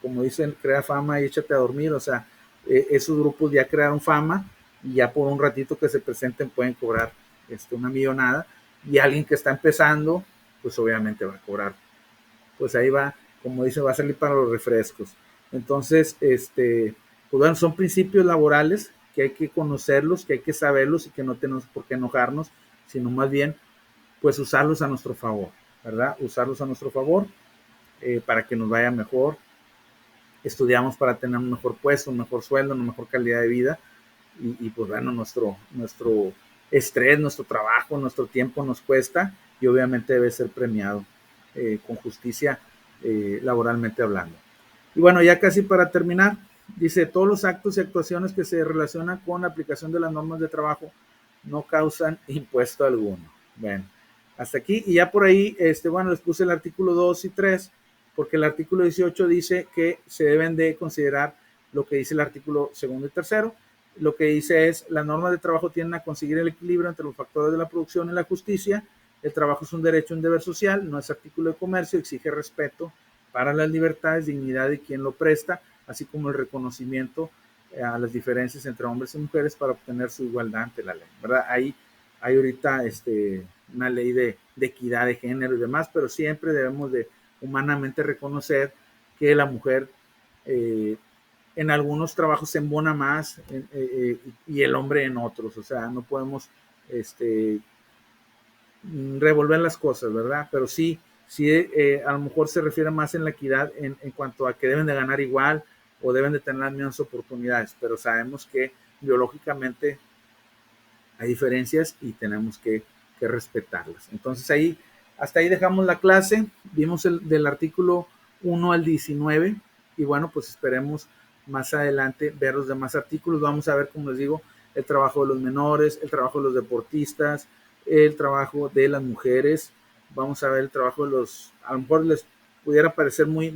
como dicen, crea fama y échate a dormir. O sea, esos grupos ya crearon fama, y ya por un ratito que se presenten pueden cobrar una millonada, y alguien que está empezando pues obviamente va a cobrar, pues ahí va, como dice, va a salir para los refrescos. Entonces, pues bueno, son principios laborales que hay que conocerlos, que hay que saberlos, y que no tenemos por qué enojarnos, sino más bien pues usarlos a nuestro favor, ¿verdad? Usarlos a nuestro favor, para que nos vaya mejor. Estudiamos para tener un mejor puesto, un mejor sueldo, una mejor calidad de vida, y pues bueno, nuestro estrés, nuestro trabajo, nuestro tiempo nos cuesta, y obviamente debe ser premiado con justicia, laboralmente hablando. Y bueno, ya casi para terminar, dice, todos los actos y actuaciones que se relacionan con la aplicación de las normas de trabajo no causan impuesto alguno. Bueno, hasta aquí, y ya por ahí, bueno, les puse el artículo 2 y 3, porque el artículo 18 dice que se deben de considerar lo que dice el artículo segundo y tercero. Lo que dice es, las normas de trabajo tienden a conseguir el equilibrio entre los factores de la producción y la justicia. El trabajo es un derecho, un deber social, no es artículo de comercio, exige respeto para las libertades, dignidad de quien lo presta, así como el reconocimiento a las diferencias entre hombres y mujeres para obtener su igualdad ante la ley, ¿verdad? Hay ahorita una ley de equidad de género y demás, pero siempre debemos de humanamente reconocer que la mujer, en algunos trabajos se embona más, y el hombre en otros. O sea, no podemos revolver las cosas, ¿verdad? Pero sí, a lo mejor se refiere más en la equidad en cuanto a que deben de ganar igual o deben de tener las mismas oportunidades, pero sabemos que biológicamente hay diferencias y tenemos que respetarlas. Entonces ahí, hasta ahí dejamos la clase, vimos del artículo 1 al 19, y bueno, pues esperemos más adelante ver los demás artículos. Vamos a ver, como les digo, el trabajo de los menores, el trabajo de los deportistas, el trabajo de las mujeres. Vamos a ver el trabajo de los, a lo mejor les pudiera parecer muy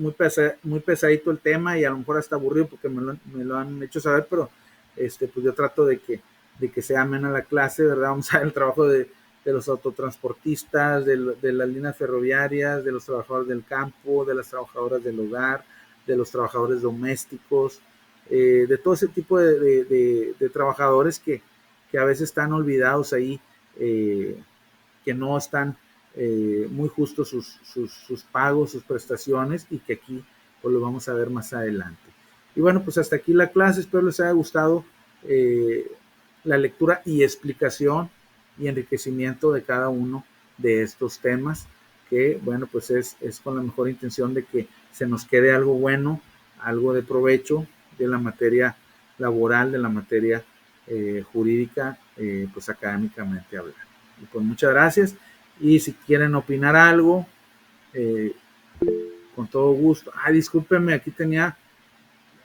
pesadito el tema, y a lo mejor hasta aburrido porque me lo han hecho saber, pero pues yo trato de que sea amena la clase, ¿verdad? Vamos a ver el trabajo de los autotransportistas, de las líneas ferroviarias, de los trabajadores del campo, de las trabajadoras del hogar, de los trabajadores domésticos, de todo ese tipo de trabajadores que a veces están olvidados ahí, que no están muy justos sus pagos, sus prestaciones, y que aquí pues lo vamos a ver más adelante. Y bueno, pues hasta aquí la clase, espero les haya gustado la lectura y explicación y enriquecimiento de cada uno de estos temas, que bueno, pues es con la mejor intención de que se nos quede algo bueno, algo de provecho de la materia laboral, de la materia jurídica, pues académicamente hablando. Y pues muchas gracias, y si quieren opinar algo, eh, con todo gusto. Discúlpenme, aquí tenía,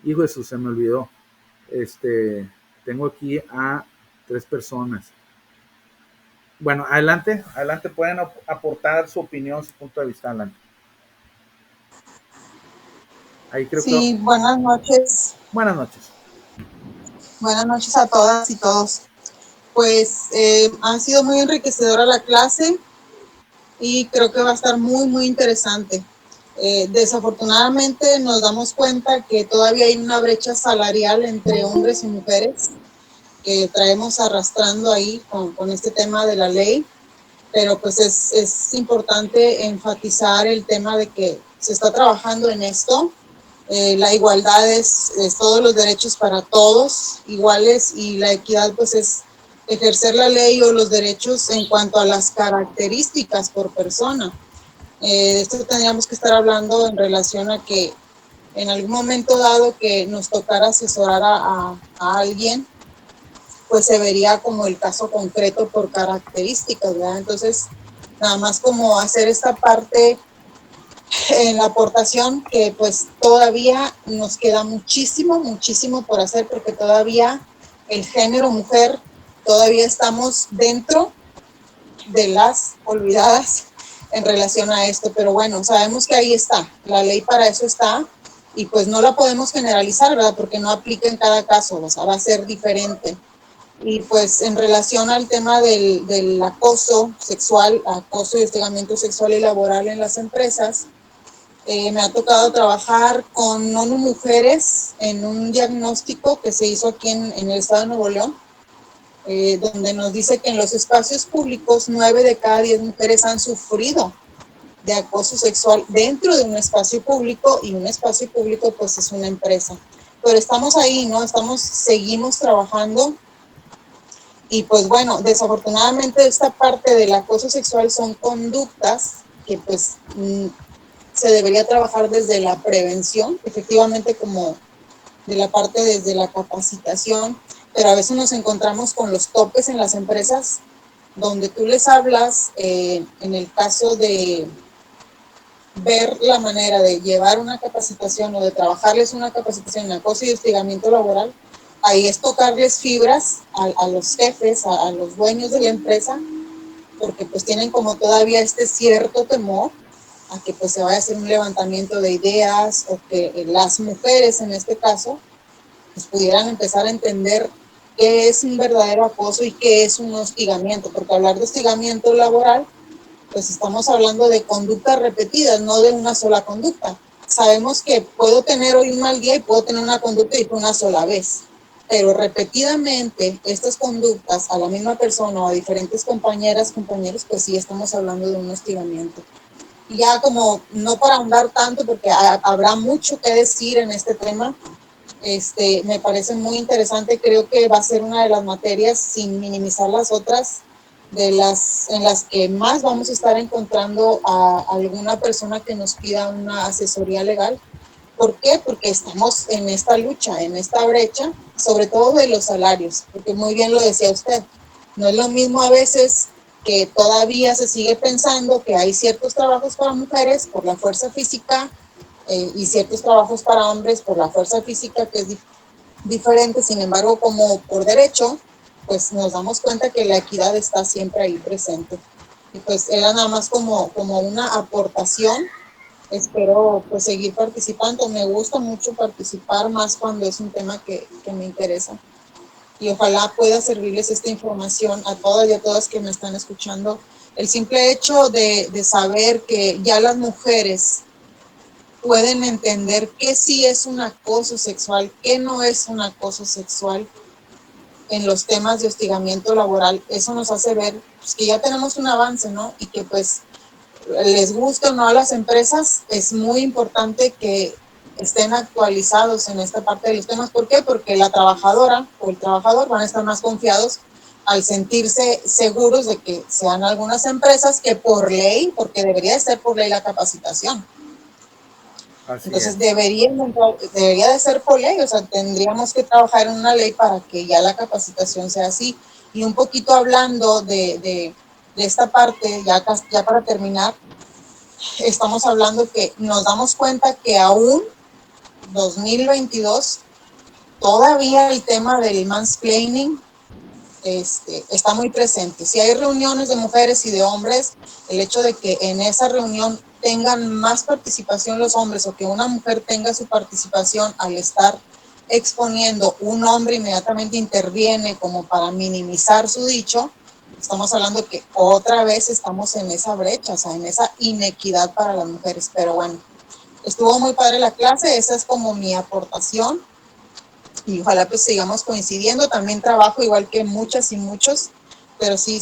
hijo de su, se me olvidó, tengo aquí a 3 personas. Bueno, adelante, pueden aportar su opinión, su punto de vista, adelante. Ahí creo sí, que... buenas noches. Buenas noches. Buenas noches a todas y todos. Pues ha sido muy enriquecedora la clase y creo que va a estar muy, muy interesante. Desafortunadamente nos damos cuenta que todavía hay una brecha salarial entre hombres y mujeres que traemos arrastrando ahí con este tema de la ley, pero pues es importante enfatizar el tema de que se está trabajando en esto. La igualdad es todos los derechos para todos iguales, y la equidad pues es ejercer la ley o los derechos en cuanto a las características por persona. Esto tendríamos que estar hablando en relación a que en algún momento dado que nos tocara asesorar a alguien, pues se vería como el caso concreto por características, ¿verdad? Entonces, nada más como hacer esta parte en la aportación, que pues todavía nos queda muchísimo, muchísimo por hacer, porque todavía el género mujer, todavía estamos dentro de las olvidadas en relación a esto, pero bueno, sabemos que ahí está, la ley para eso está, y pues no la podemos generalizar, ¿verdad? Porque no aplica en cada caso, o sea, va a ser diferente. Y pues en relación al tema del acoso sexual, acoso y hostigamiento sexual y laboral en las empresas, me ha tocado trabajar con ONU Mujeres en un diagnóstico que se hizo aquí en el estado de Nuevo León, donde nos dice que en los espacios públicos 9 de cada 10 mujeres han sufrido de acoso sexual dentro de un espacio público, y un espacio público pues es una empresa. Pero estamos ahí, ¿no? Seguimos trabajando. Y pues bueno, desafortunadamente esta parte del acoso sexual son conductas que pues se debería trabajar desde la prevención, efectivamente, como de la parte desde la capacitación, pero a veces nos encontramos con los topes en las empresas donde tú les hablas, en el caso de ver la manera de llevar una capacitación o de trabajarles una capacitación en acoso y hostigamiento laboral, ahí es tocarles fibras a los jefes, a los dueños de la empresa, porque pues tienen como todavía este cierto temor a que pues se vaya a hacer un levantamiento de ideas, o que las mujeres en este caso pues pudieran empezar a entender qué es un verdadero acoso y qué es un hostigamiento, porque hablar de hostigamiento laboral, pues estamos hablando de conductas repetidas, no de una sola conducta. Sabemos que puedo tener hoy un mal día y puedo tener una conducta y fue una sola vez, pero repetidamente estas conductas a la misma persona o a diferentes compañeras, compañeros, pues sí estamos hablando de un hostigamiento. Y ya como no para ahondar tanto, porque habrá mucho que decir en este tema, me parece muy interesante. Creo que va a ser una de las materias, sin minimizar las otras, en las que más vamos a estar encontrando a alguna persona que nos pida una asesoría legal. ¿Por qué? Porque estamos en esta lucha, en esta brecha, sobre todo de los salarios, porque muy bien lo decía usted, no es lo mismo a veces que todavía se sigue pensando que hay ciertos trabajos para mujeres por la fuerza física, y ciertos trabajos para hombres por la fuerza física, que es diferente. Sin embargo, como por derecho, pues nos damos cuenta que la equidad está siempre ahí presente. Y pues era nada más como una aportación. Espero pues seguir participando. Me gusta mucho participar, más cuando es un tema que me interesa. Y ojalá pueda servirles esta información a todas y a todas que me están escuchando. El simple hecho de saber que ya las mujeres pueden entender qué sí es un acoso sexual, qué no es un acoso sexual en los temas de hostigamiento laboral, eso nos hace ver pues, que ya tenemos un avance, ¿no? Y que pues les guste o no a las empresas, es muy importante que estén actualizados en esta parte de los temas. ¿Por qué? Porque la trabajadora o el trabajador van a estar más confiados al sentirse seguros de que sean algunas empresas que por ley, porque debería de ser por ley la capacitación. Así Entonces es. debería de ser por ley, o sea, tendríamos que trabajar en una ley para que ya la capacitación sea así. Y un poquito hablando de esta parte, ya para terminar, estamos hablando que nos damos cuenta que aún 2022 todavía el tema del mansplaining está muy presente. Si hay reuniones de mujeres y de hombres, el hecho de que en esa reunión tengan más participación los hombres, o que una mujer tenga su participación al estar exponiendo, un hombre inmediatamente interviene como para minimizar su dicho, estamos hablando que otra vez estamos en esa brecha, o sea, en esa inequidad para las mujeres. Pero bueno, estuvo muy padre la clase, esa es como mi aportación y ojalá pues sigamos coincidiendo. También trabajo igual que muchas y muchos, pero sí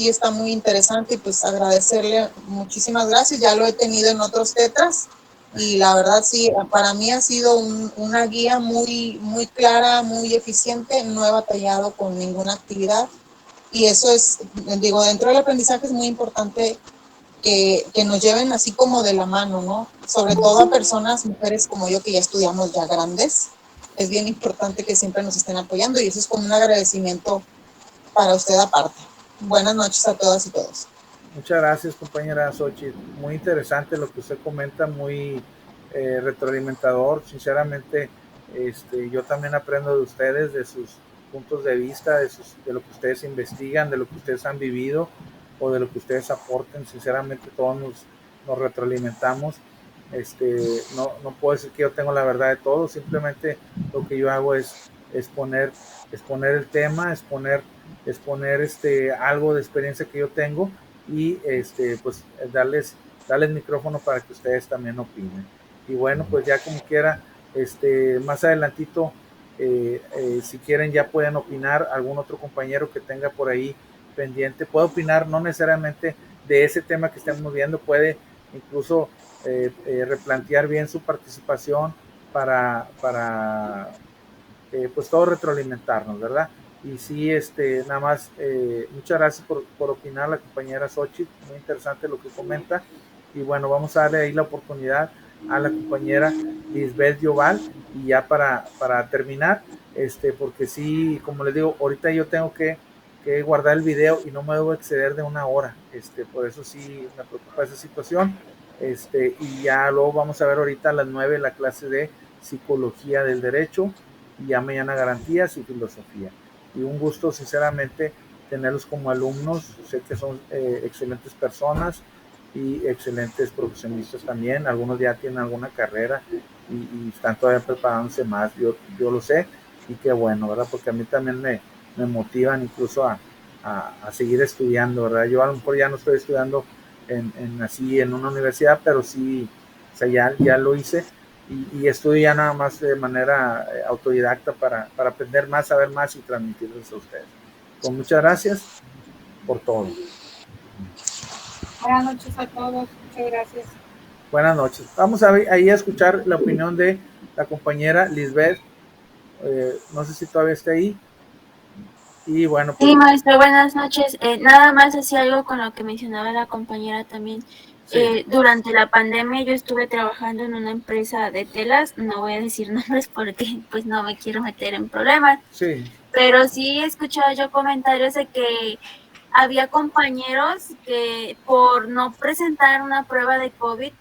está muy interesante y pues agradecerle, muchísimas gracias. Ya lo he tenido en otros tetras y la verdad sí, para mí ha sido una guía muy clara, muy eficiente. No he batallado con ninguna actividad y eso es, digo, dentro del aprendizaje es muy importante que nos lleven así como de la mano, ¿no? Sobre todo a personas, mujeres como yo que ya estudiamos ya grandes. Es bien importante que siempre nos estén apoyando y eso es como un agradecimiento para usted aparte. Buenas noches a todas y todos. Muchas gracias, compañera Xochitl. Muy interesante lo que usted comenta, muy retroalimentador. Sinceramente, yo también aprendo de ustedes, de sus puntos de vista, de lo que ustedes investigan, de lo que ustedes han vivido o de lo que ustedes aporten. Sinceramente, todos nos retroalimentamos. No puedo decir que yo tengo la verdad de todo, simplemente lo que yo hago es exponer el tema, exponer algo de experiencia que yo tengo y pues darles micrófono para que ustedes también opinen. Y bueno, pues ya como quiera, más adelantito, si quieren ya pueden opinar, algún otro compañero que tenga por ahí pendiente, puede opinar no necesariamente de ese tema que estamos viendo, puede incluso replantear bien su participación para pues todo retroalimentarnos, ¿verdad? Y sí, nada más, muchas gracias por opinar la compañera Xochitl, muy interesante lo que comenta. Y bueno, vamos a darle ahí la oportunidad a la compañera Lisbeth Yoval. Y ya para terminar, porque sí, como les digo, ahorita yo tengo que guardar el video y no me debo exceder de 1 hora. Por eso sí me preocupa esa situación. Y ya luego vamos a ver ahorita a las 9 la clase de psicología del derecho y ya mañana garantías y filosofía. Y un gusto sinceramente tenerlos como alumnos, sé que son excelentes personas y excelentes profesionistas también, algunos ya tienen alguna carrera y están todavía preparándose más, yo lo sé y qué bueno, ¿verdad? Porque a mí también me motivan incluso a seguir estudiando, ¿verdad? Yo a lo mejor ya no estoy estudiando así en una universidad, pero sí, o sea, ya lo hice y estudio ya nada más de manera autodidacta para aprender más, saber más y transmitirles a ustedes. Pues muchas gracias por todo. Buenas noches a todos, muchas gracias. Buenas noches. Vamos ahí a escuchar la opinión de la compañera Lisbeth. No sé si todavía está ahí. Y bueno, pues. Sí, maestro, buenas noches. Nada más hacía algo con lo que mencionaba la compañera también. Sí. Durante la pandemia yo estuve trabajando en una empresa de telas, no voy a decir nombres porque pues no me quiero meter en problemas. Sí. Pero sí he escuchado yo comentarios de que había compañeros que por no presentar una prueba de COVID,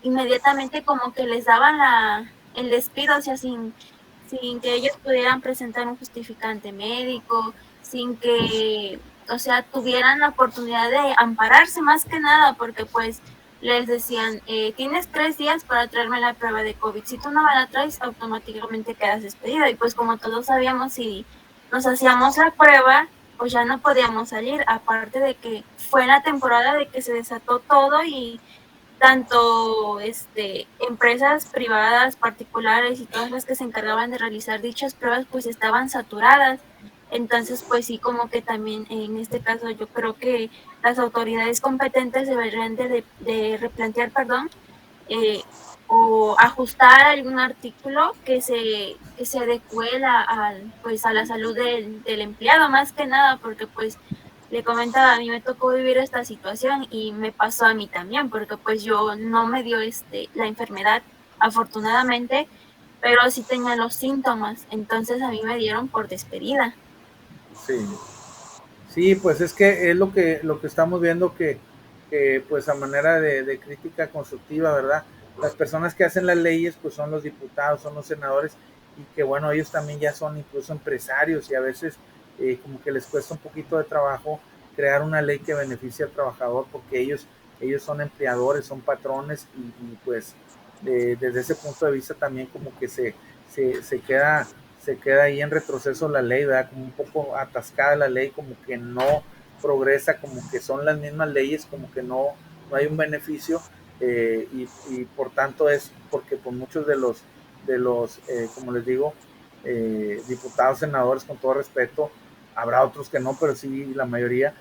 inmediatamente como que les daban el despido, o sea, sin que ellos pudieran presentar un justificante médico, sin que, o sea, tuvieran la oportunidad de ampararse más que nada, porque pues les decían, tienes 3 días para traerme la prueba de COVID, si tú no me la traes, automáticamente quedas despedido. Y pues como todos sabíamos, si nos hacíamos la prueba, pues ya no podíamos salir, aparte de que fue la temporada de que se desató todo y tanto empresas privadas, particulares y todas las que se encargaban de realizar dichas pruebas pues estaban saturadas. Entonces pues sí, como que también en este caso yo creo que las autoridades competentes deberían de replantear, perdón, o ajustar algún artículo que se adecue pues a la salud del empleado más que nada, porque pues le comentaba, a mí me tocó vivir esta situación y me pasó a mí también, porque pues yo no me dio la enfermedad, afortunadamente, pero sí tenía los síntomas, entonces a mí me dieron por despedida. Sí. Sí, pues es que es lo que estamos viendo que pues a manera de crítica constructiva, ¿verdad? Las personas que hacen las leyes pues son los diputados, son los senadores y que bueno, ellos también ya son incluso empresarios y a veces como que les cuesta un poquito de trabajo crear una ley que beneficie al trabajador porque ellos son empleadores, son patrones y pues desde ese punto de vista también como que se queda ahí en retroceso la ley, ¿verdad? Como un poco atascada la ley, como que no progresa, como que son las mismas leyes, como que no hay un beneficio, y por tanto es porque por muchos de los como les digo, diputados, senadores, con todo respeto, habrá otros que no, pero sí la mayoría,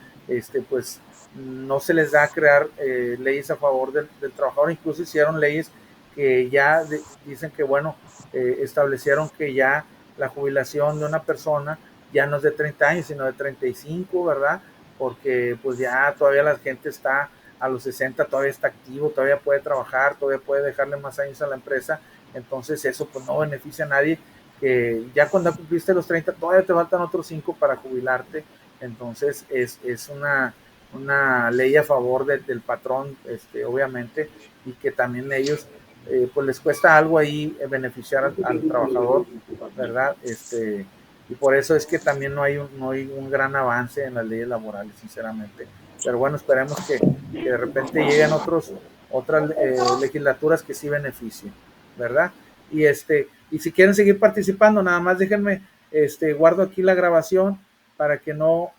pues no se les da a crear leyes a favor del trabajador. Incluso hicieron leyes que ya dicen que, bueno, establecieron que ya la jubilación de una persona ya no es de 30 años, sino de 35, ¿verdad? Porque pues ya todavía la gente está a los 60, todavía está activo, todavía puede trabajar, todavía puede dejarle más años a la empresa. Entonces eso pues no beneficia a nadie, que ya cuando cumpliste los 30 todavía te faltan otros 5 para jubilarte. Entonces es una ley a favor del patrón, obviamente, y que también ellos pues les cuesta algo ahí beneficiar al trabajador, ¿verdad? Y por eso es que también no hay un gran avance en las leyes laborales, sinceramente. Pero bueno, esperemos que de repente lleguen otras legislaturas que sí beneficien, ¿verdad? Y si quieren seguir participando, nada más déjenme, guardo aquí la grabación para que no